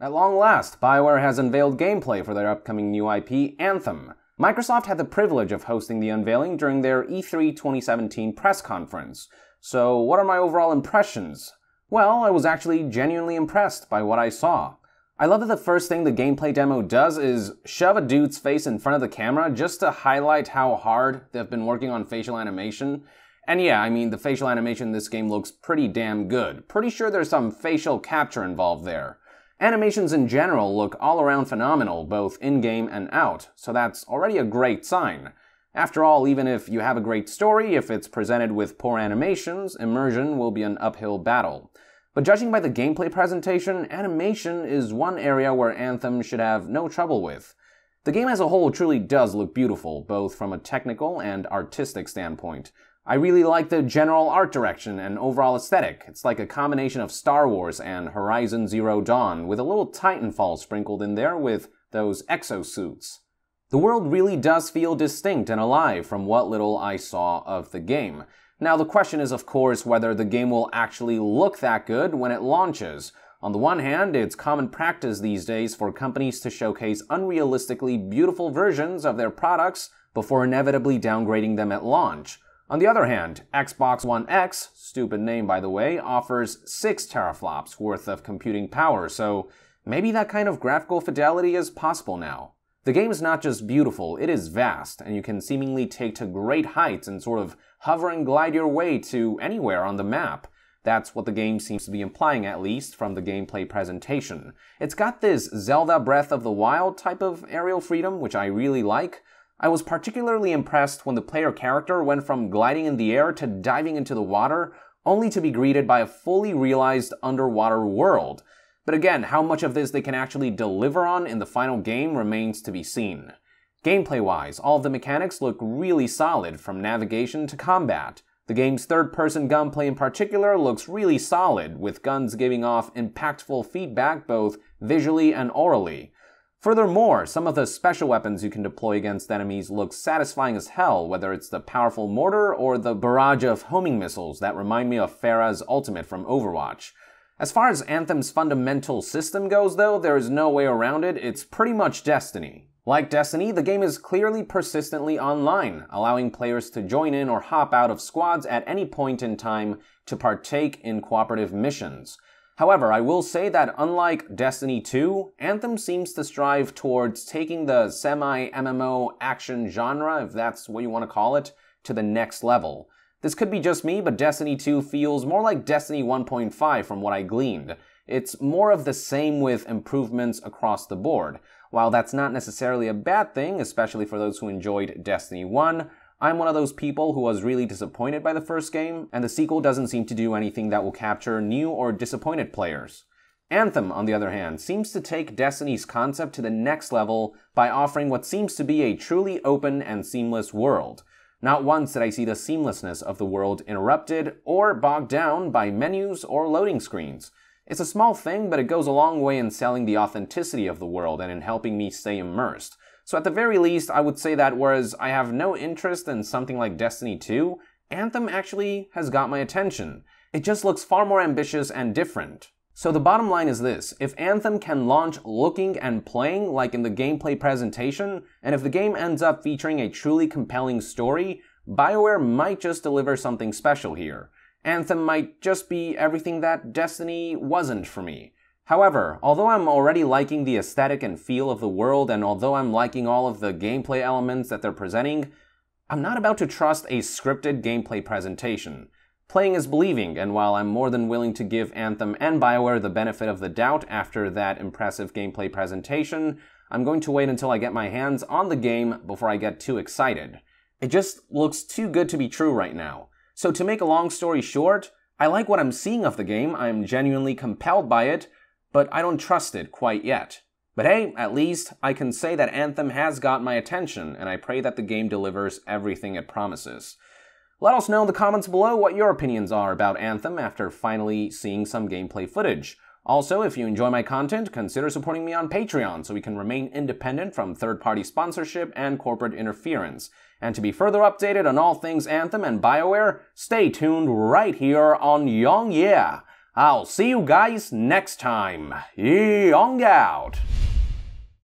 At long last, BioWare has unveiled gameplay for their upcoming new IP, Anthem. Microsoft had the privilege of hosting the unveiling during their E3 2017 press conference. So, what are my overall impressions? Well, I was actually genuinely impressed by what I saw. I love that the first thing the gameplay demo does is shove a dude's face in front of the camera just to highlight how hard they've been working on facial animation. And yeah, I mean, the facial animation in this game looks pretty damn good. Pretty sure there's some facial capture involved there. Animations in general look all around phenomenal, both in-game and out, so that's already a great sign. After all, even if you have a great story, if it's presented with poor animations, immersion will be an uphill battle. But judging by the gameplay presentation, animation is one area where Anthem should have no trouble with. The game as a whole truly does look beautiful, both from a technical and artistic standpoint. I really like the general art direction and overall aesthetic. It's like a combination of Star Wars and Horizon Zero Dawn, with a little Titanfall sprinkled in there with those exosuits. The world really does feel distinct and alive from what little I saw of the game. Now the question is of course whether the game will actually look that good when it launches. On the one hand, it's common practice these days for companies to showcase unrealistically beautiful versions of their products before inevitably downgrading them at launch. On the other hand, Xbox One X, stupid name by the way, offers 6 teraflops worth of computing power, so maybe that kind of graphical fidelity is possible now. The game is not just beautiful, it is vast, and you can seemingly take to great heights and sort of hover and glide your way to anywhere on the map. That's what the game seems to be implying, at least, from the gameplay presentation. It's got this Zelda Breath of the Wild type of aerial freedom, which I really like. I was particularly impressed when the player character went from gliding in the air to diving into the water, only to be greeted by a fully realized underwater world. But again, how much of this they can actually deliver on in the final game remains to be seen. Gameplay-wise, all of the mechanics look really solid, from navigation to combat. The game's third-person gunplay in particular looks really solid, with guns giving off impactful feedback both visually and orally. Furthermore, some of the special weapons you can deploy against enemies look satisfying as hell, whether it's the powerful mortar or the barrage of homing missiles that remind me of Pharah's ultimate from Overwatch. As far as Anthem's fundamental system goes though, there is no way around it, it's pretty much Destiny. Like Destiny, the game is clearly persistently online, allowing players to join in or hop out of squads at any point in time to partake in cooperative missions. However, I will say that unlike Destiny 2, Anthem seems to strive towards taking the semi-MMO action genre, if that's what you want to call it, to the next level. This could be just me, but Destiny 2 feels more like Destiny 1.5 from what I gleaned. It's more of the same with improvements across the board. While that's not necessarily a bad thing, especially for those who enjoyed Destiny 1, I'm one of those people who was really disappointed by the first game, and the sequel doesn't seem to do anything that will capture new or disappointed players. Anthem, on the other hand, seems to take Destiny's concept to the next level by offering what seems to be a truly open and seamless world. Not once did I see the seamlessness of the world interrupted or bogged down by menus or loading screens. It's a small thing, but it goes a long way in selling the authenticity of the world and in helping me stay immersed. So at the very least, I would say that whereas I have no interest in something like Destiny 2, Anthem actually has got my attention. It just looks far more ambitious and different. So the bottom line is this: if Anthem can launch looking and playing like in the gameplay presentation, and if the game ends up featuring a truly compelling story, BioWare might just deliver something special here. Anthem might just be everything that Destiny wasn't for me. However, although I'm already liking the aesthetic and feel of the world, and although I'm liking all of the gameplay elements that they're presenting, I'm not about to trust a scripted gameplay presentation. Playing is believing, and while I'm more than willing to give Anthem and BioWare the benefit of the doubt after that impressive gameplay presentation, I'm going to wait until I get my hands on the game before I get too excited. It just looks too good to be true right now. So to make a long story short, I like what I'm seeing of the game, I'm genuinely compelled by it, but I don't trust it quite yet. But hey, at least I can say that Anthem has got my attention, and I pray that the game delivers everything it promises. Let us know in the comments below what your opinions are about Anthem after finally seeing some gameplay footage. Also, if you enjoy my content, consider supporting me on Patreon so we can remain independent from third-party sponsorship and corporate interference. And to be further updated on all things Anthem and BioWare, stay tuned right here on Young Yeah! I'll see you guys next time. Young out!